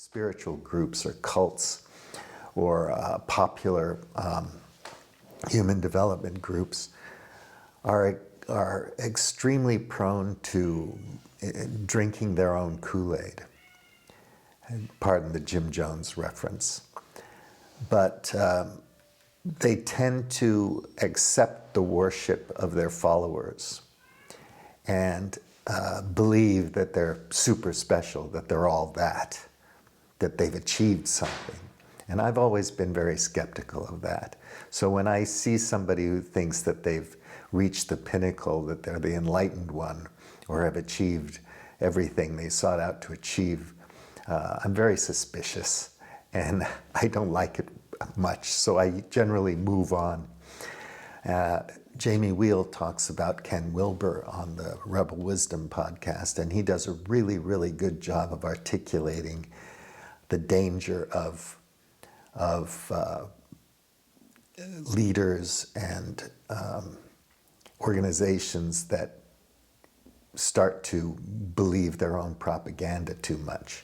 spiritual groups or cults or popular human development groups are extremely prone to drinking their own Kool-Aide. Pardon the Jim Jones reference. But they tend to accept the worship of their followers and believe that they're super special, that they're all that they've achieved something. And I've always been very skeptical of that. So when I see somebody who thinks that they've reached the pinnacle, that they're the enlightened one, or have achieved everything they sought out to achieve, I'm very suspicious, and I don't like it much, so I generally move on. Jamie Wheel talks about Ken Wilber on the Rebel Wisdom podcast, and he does a really, really good job of articulating the danger of leaders and organizations that start to believe their own propaganda too much.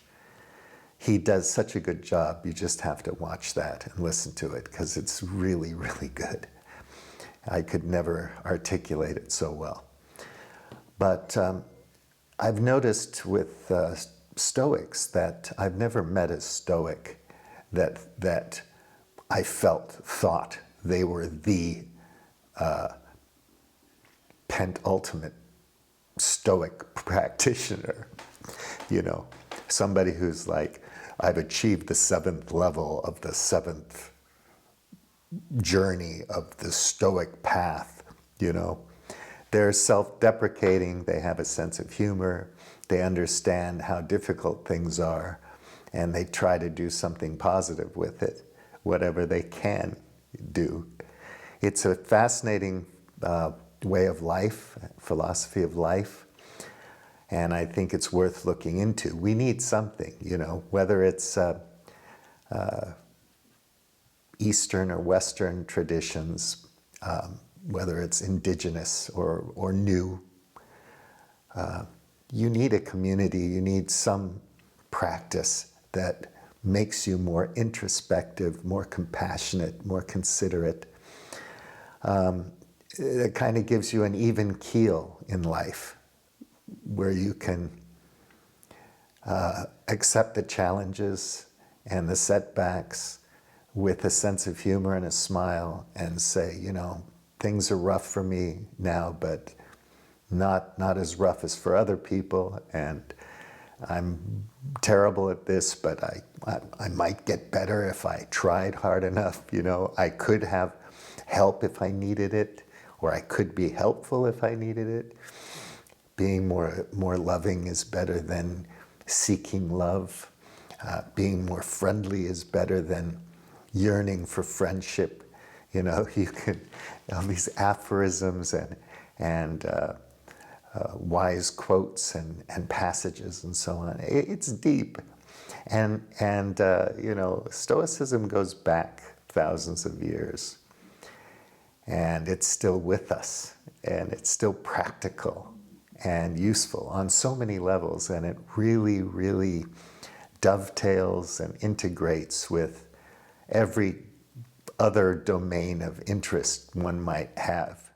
He does such a good job, you just have to watch that and listen to it, because it's really, really good. I could never articulate it so well. But I've noticed with Stoics that I've never met a Stoic that I thought they were the penultimate Stoic practitioner. You know, somebody who's like, I've achieved the 7th level of the 7th journey of the Stoic path, you know. They're self-deprecating, they have a sense of humor, they understand how difficult things are, and they try to do something positive with it, whatever they can do. It's a fascinating way of life, philosophy of life, and I think it's worth looking into. We need something, you know, whether it's Eastern or Western traditions, whether it's indigenous or new. You need a community, you need some practice that makes you more introspective, more compassionate, more considerate. It kind of gives you an even keel in life, where you can accept the challenges and the setbacks with a sense of humor and a smile, and say, you know, things are rough for me now, but not as rough as for other people, and I'm terrible at this, but I might get better if I tried hard enough, you know. I could have help if I needed it, or I could be helpful if I needed it. Being more loving is better than seeking love. Being more friendly is better than yearning for friendship. You know, you can, all these aphorisms and wise quotes and passages and so on. It's deep. And you know, Stoicism goes back thousands of years. And it's still with us. And it's still practical and useful on so many levels. And it really, really dovetails and integrates with every other domain of interest one might have.